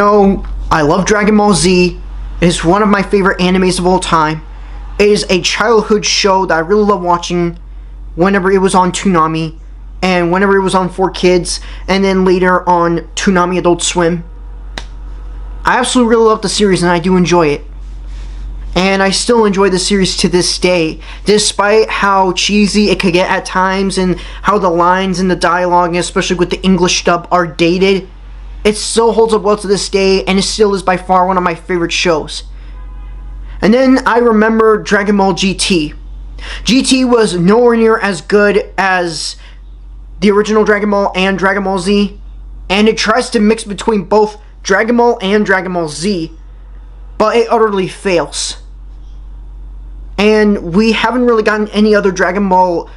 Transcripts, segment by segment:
know, I love Dragon Ball Z. It is one of my favorite animes of all time. It is a childhood show that I really love watching whenever it was on Toonami, and whenever it was on 4Kids, and then later on Toonami Adult Swim. I absolutely really love the series, and I do enjoy it. And I still enjoy the series to this day, despite how cheesy it could get at times, and how the lines and the dialogue, especially with the English dub, are dated. It still holds up well to this day, and it still is by far one of my favorite shows. And then I remember Dragon Ball GT. GT was nowhere near as good as the original Dragon Ball and Dragon Ball Z, and it tries to mix between both Dragon Ball and Dragon Ball Z, but it utterly fails. And we haven't really gotten any Dragon Ball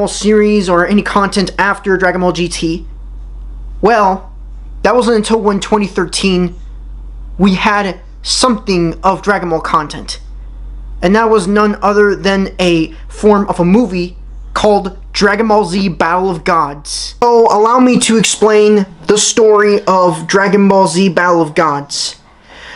series or any content after Dragon Ball GT. Well, that wasn't until when 2013 we had something of Dragon Ball content. And that was none other than a form of a movie called Dragon Ball Z Battle of Gods. So allow me to explain the story of Dragon Ball Z Battle of Gods.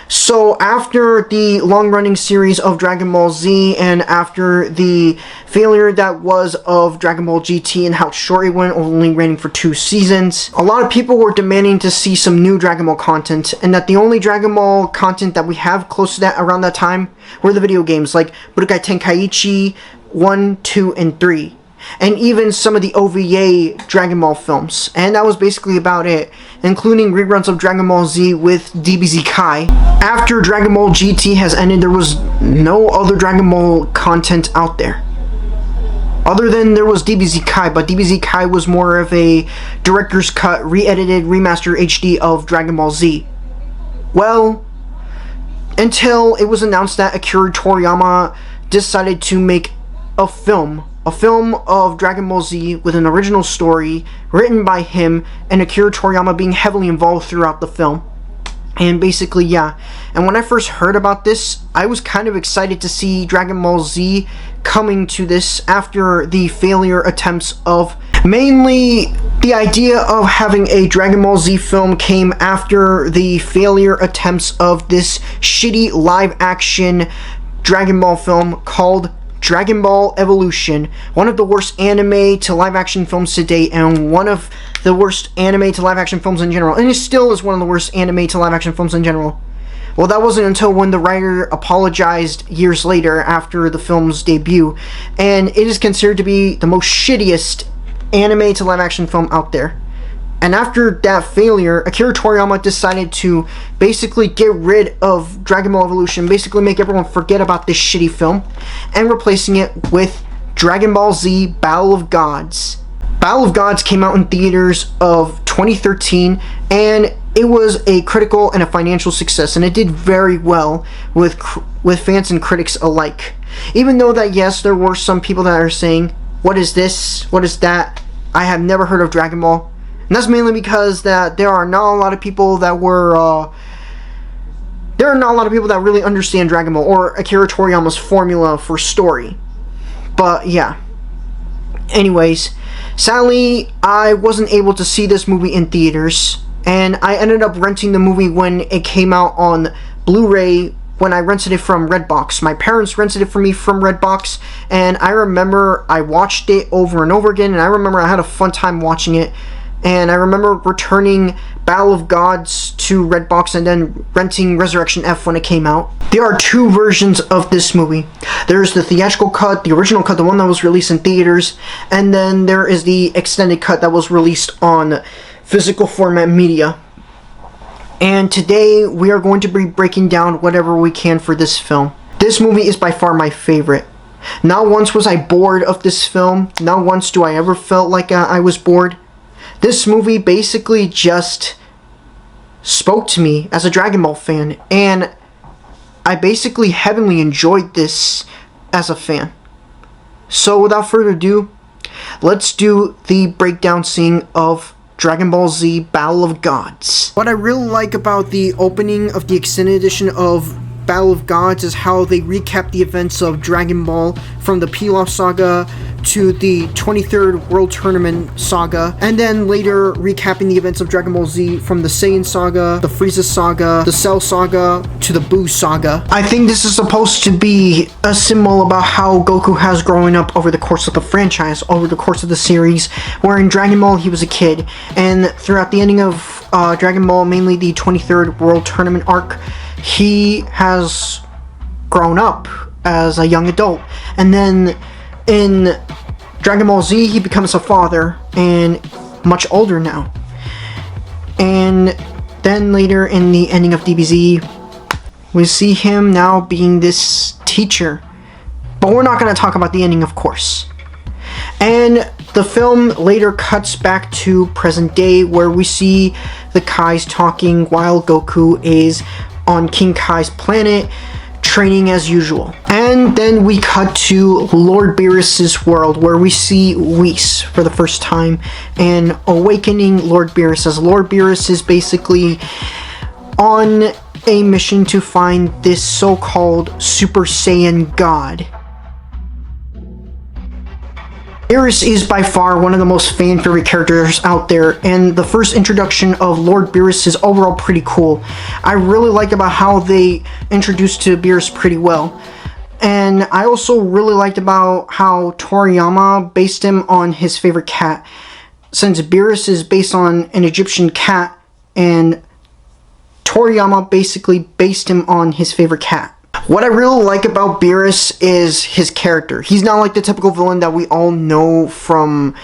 So after the long-running series of Dragon Ball Z, and after the failure that was of Dragon Ball GT and how short it went, only running for 2 seasons, a lot of people were demanding to see some new Dragon Ball content, and that the only Dragon Ball content that we have close to that around that time were the video games like Budokai Tenkaichi 1, 2, and 3. And even some of the OVA Dragon Ball films. And that was basically about it, including reruns of Dragon Ball Z with DBZ Kai. After Dragon Ball GT has ended, there was no other Dragon Ball content out there. Other than there was DBZ Kai, but DBZ Kai was more of a director's cut, re-edited, remastered HD of Dragon Ball Z. Well, until it was announced that Akira Toriyama decided to make a film of Dragon Ball Z with an original story written by him, and Akira Toriyama being heavily involved throughout the film. And basically, yeah. And when I first heard about this, I was kind of excited to see Dragon Ball Z coming to this after the failure attempts of... Mainly, the idea of having a Dragon Ball Z film came after the failure attempts of this shitty live-action Dragon Ball film called Dragon Ball Evolution, one of the worst anime to live action films to date, and one of the worst anime to live action films in general, and it still is one of the worst anime to live action films in general. Well, that wasn't until when the writer apologized years later after the film's debut, and it is considered to be the most shittiest anime to live action film out there. And after that failure, Akira Toriyama decided to basically get rid of Dragon Ball Evolution, basically make everyone forget about this shitty film, and replacing it with Dragon Ball Z Battle of Gods. Battle of Gods came out in theaters of 2013, and it was a critical and a financial success, and it did very well with fans and critics alike. Even though that, yes, there were some people that are saying, what is this? What is that? I have never heard of Dragon Ball. And that's mainly because that there are not a lot of people that really understand Dragon Ball or Akira Toriyama's formula for story. But yeah. Anyways, sadly, I wasn't able to see this movie in theaters, and I ended up renting the movie when it came out on Blu-ray when I rented it from Redbox. My parents rented it for me from Redbox, and I remember I watched it over and over again, and I remember I had a fun time watching it. And I remember returning Battle of Gods to Redbox and then renting Resurrection F when it came out. There are 2 versions of this movie. There's the theatrical cut, the original cut, the one that was released in theaters, and then there is the extended cut that was released on physical format media. And today we are going to be breaking down whatever we can for this film. This movie is by far my favorite. Not once was I bored of this film. Not once do I ever felt like I was bored. This movie basically just spoke to me as a Dragon Ball fan, and I basically heavily enjoyed this as a fan. So without further ado, let's do the breakdown scene of Dragon Ball Z Battle of Gods. What I really like about the opening of the extended edition of Battle of Gods is how they recap the events of Dragon Ball from the Pilaf saga to the 23rd World Tournament saga, and then later recapping the events of Dragon Ball Z from the Saiyan saga, the Frieza saga, the Cell saga, to the Buu saga. I think this is supposed to be a symbol about how Goku has grown up over the course of the franchise, over the course of the series, where in Dragon Ball he was a kid, and throughout the ending of Dragon Ball, mainly the 23rd World Tournament arc, he has grown up as a young adult. And then in Dragon Ball Z, he becomes a father, and much older now. And then later in the ending of DBZ, we see him now being this teacher. But we're not going to talk about the ending, of course. And the film later cuts back to present day, where we see the Kais talking while Goku is on King Kai's planet, training as usual. And then we cut to Lord Beerus's world, where we see Whis for the first time, and awakening Lord Beerus, as Lord Beerus is basically on a mission to find this so-called Super Saiyan God. Beerus is by far one of the most fan-favorite characters out there, and the first introduction of Lord Beerus is overall pretty cool. I really liked about how they introduced to Beerus pretty well. And I also really liked about how Toriyama based him on his favorite cat, since Beerus is based on an Egyptian cat, and Toriyama basically based him on his favorite cat. What I really like about Beerus is his character. He's not like the typical villain that we all know from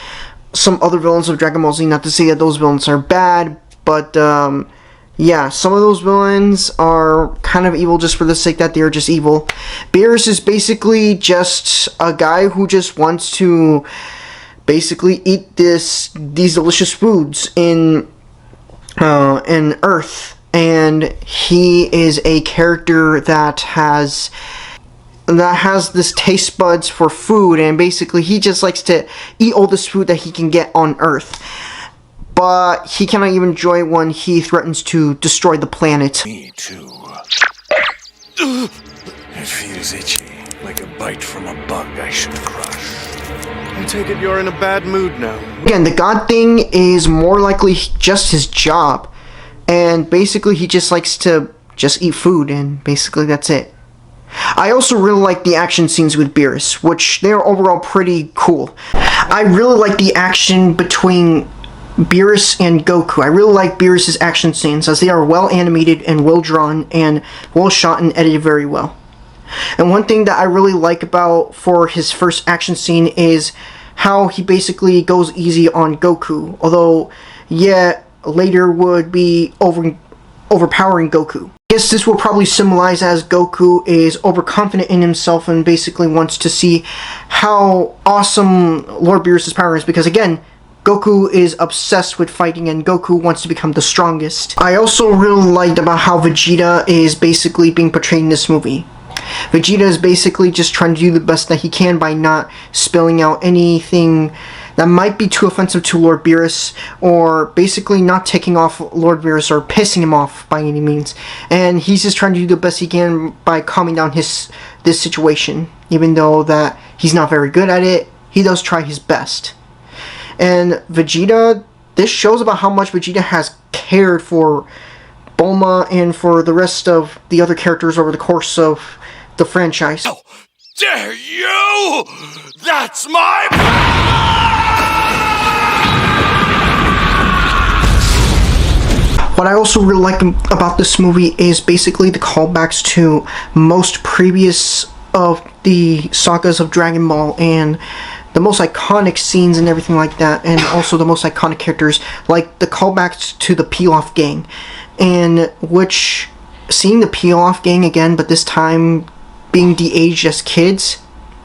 some other villains of Dragon Ball Z. Not to say that those villains are bad, but yeah, some of those villains are kind of evil just for the sake that they're just evil. Beerus is basically just a guy who just wants to basically eat these delicious foods in Earth. And he is a character that has this taste buds for food, and basically he just likes to eat all this food that he can get on Earth. But he cannot even enjoy it when he threatens to destroy the planet. Me too. It feels itchy, like a bite from a bug I should crush. I take it you're in a bad mood now. Again, the God thing is more likely just his job. And basically he just likes to just eat food, and basically that's it. I also really like the action scenes with Beerus, which they're overall pretty cool. I really like the action between Beerus and Goku. I really like Beerus' action scenes, as they are well animated and well drawn and well shot and edited very well. And one thing that I really like about for his first action scene is how he basically goes easy on Goku, although yeah, later would be overpowering Goku. I guess this will probably symbolize as Goku is overconfident in himself and basically wants to see how awesome Lord Beerus' power is, because again, Goku is obsessed with fighting and Goku wants to become the strongest. I also really liked about how Vegeta is basically being portrayed in this movie. Vegeta is basically just trying to do the best that he can by not spilling out anything that might be too offensive to Lord Beerus, or basically not taking off Lord Beerus or pissing him off by any means. And he's just trying to do the best he can by calming down this situation. Even though that he's not very good at it, he does try his best. And Vegeta, this shows about how much Vegeta has cared for Bulma and for the rest of the other characters over the course of the franchise. How dare you! That's my power! What I also really like about this movie is basically the callbacks to most previous of the sagas of Dragon Ball, and the most iconic scenes and everything like that, and also the most iconic characters, like the callbacks to the Pilaf gang, and which, seeing the Pilaf gang again, but this time being de-aged as kids,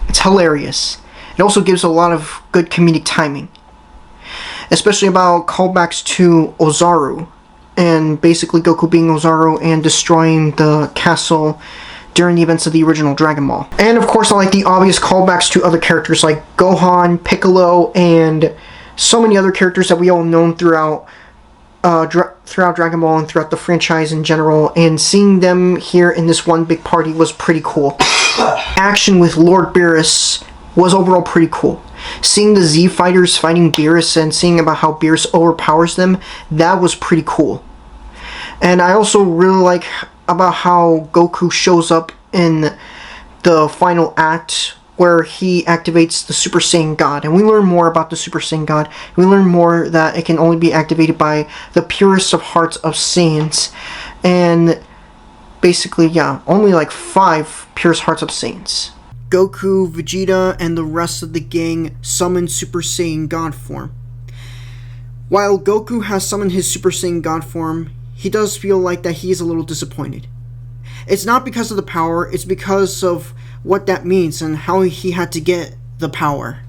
it's hilarious. It also gives a lot of good comedic timing, especially about callbacks to Ozaru, and basically Goku being Ozaru and destroying the castle during the events of the original Dragon Ball. And of course I like the obvious callbacks to other characters like Gohan, Piccolo, and so many other characters that we all known throughout throughout Dragon Ball and throughout the franchise in general, and seeing them here in this one big party was pretty cool. Action with Lord Beerus was overall pretty cool. Seeing the Z fighters fighting Beerus and seeing about how Beerus overpowers them, that was pretty cool. And I also really like about how Goku shows up in the final act where he activates the Super Saiyan God. And we learn more about the Super Saiyan God. We learn more that it can only be activated by the purest of hearts of Saiyans. And basically, yeah, only like 5 purest hearts of Saiyans. Goku, Vegeta, and the rest of the gang summon Super Saiyan God form. While Goku has summoned his Super Saiyan God form, he does feel like that he is a little disappointed. It's not because of the power, it's because of what that means and how he had to get the power.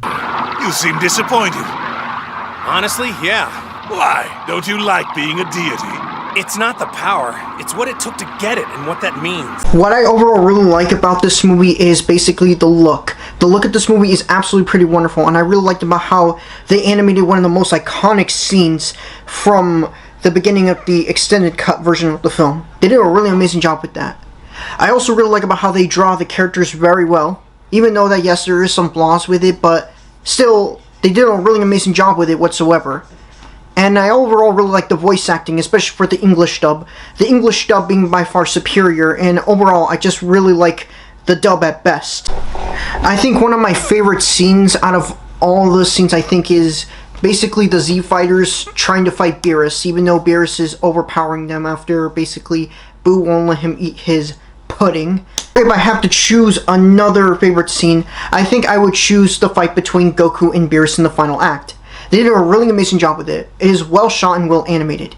You seem disappointed. Honestly, yeah. Why? Don't you like being a deity? It's not the power, it's what it took to get it and what that means. What I overall really like about this movie is basically the look. The look of this movie is absolutely pretty wonderful, and I really liked about how they animated one of the most iconic scenes from the beginning of the extended cut version of the film. They did a really amazing job with that. I also really like about how they draw the characters very well, even though that yes, there is some flaws with it, but still, they did a really amazing job with it whatsoever. And I overall really like the voice acting, especially for the English dub. The English dub being by far superior, and overall, I just really like the dub at best. I think one of my favorite scenes out of all the scenes, I think, is basically the Z fighters trying to fight Beerus, even though Beerus is overpowering them after basically Boo won't let him eat his pudding. If I have to choose another favorite scene, I think I would choose the fight between Goku and Beerus in the final act. They did a really amazing job with it. It is well shot and well animated.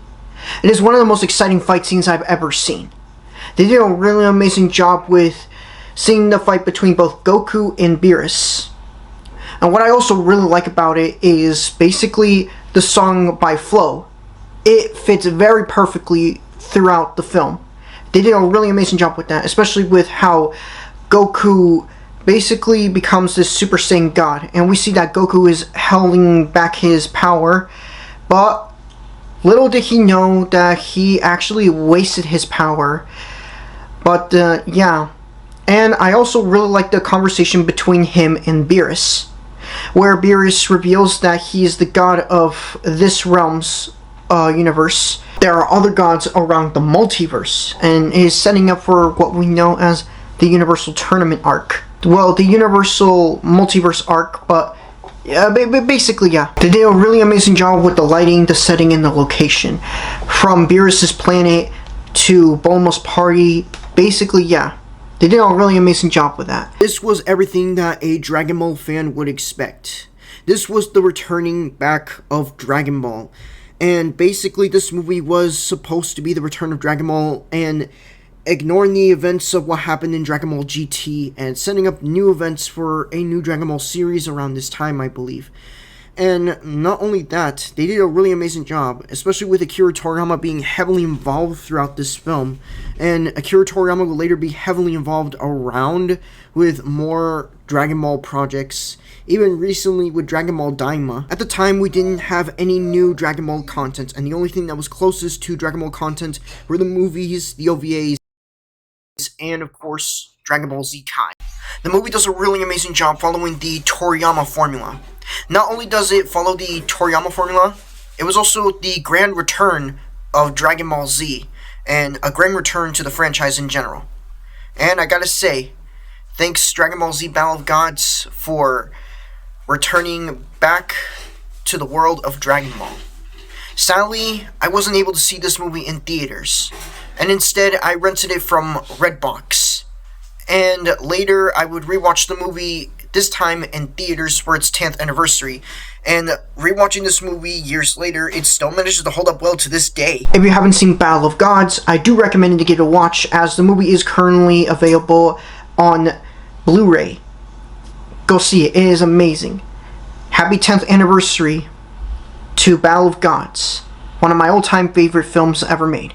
It is one of the most exciting fight scenes I've ever seen. They did a really amazing job with seeing the fight between both Goku and Beerus. And what I also really like about it is basically the song by Flo. It fits very perfectly throughout the film. They did a really amazing job with that, especially with how Goku basically becomes this Super Saiyan God, and we see that Goku is holding back his power, but little did he know that he actually wasted his power. But yeah, and I also really like the conversation between him and Beerus, where Beerus reveals that he is the god of this realm's universe. There are other gods around the multiverse, and is setting up for what we know as the Universal Tournament arc. Well, the Universal Multiverse arc, but yeah, basically, yeah. They did a really amazing job with the lighting, the setting, and the location. From Beerus's planet to Bulma's party, basically, yeah. They did a really amazing job with that. This was everything that a Dragon Ball fan would expect. This was the returning back of Dragon Ball. And basically, this movie was supposed to be the return of Dragon Ball, and ignoring the events of what happened in Dragon Ball GT and setting up new events for a new Dragon Ball series around this time, I believe. And not only that, they did a really amazing job, especially with Akira Toriyama being heavily involved throughout this film. And Akira Toriyama will later be heavily involved around with more Dragon Ball projects, even recently with Dragon Ball Daima. At the time, we didn't have any new Dragon Ball content, and the only thing that was closest to Dragon Ball content were the movies, the OVAs, and of course, Dragon Ball Z Kai. The movie does a really amazing job following the Toriyama formula. Not only does it follow the Toriyama formula, it was also the grand return of Dragon Ball Z, and a grand return to the franchise in general. And I gotta say, thanks Dragon Ball Z Battle of Gods for returning back to the world of Dragon Ball. Sadly, I wasn't able to see this movie in theaters, and instead I rented it from Redbox. And later I would rewatch the movie, this time in theaters for its 10th anniversary. And rewatching this movie years later, it still manages to hold up well to this day. If you haven't seen Battle of Gods, I do recommend to give it a watch, as the movie is currently available on Blu-ray. Go see it, it is amazing. Happy 10th anniversary to Battle of Gods, one of my all-time favorite films ever made.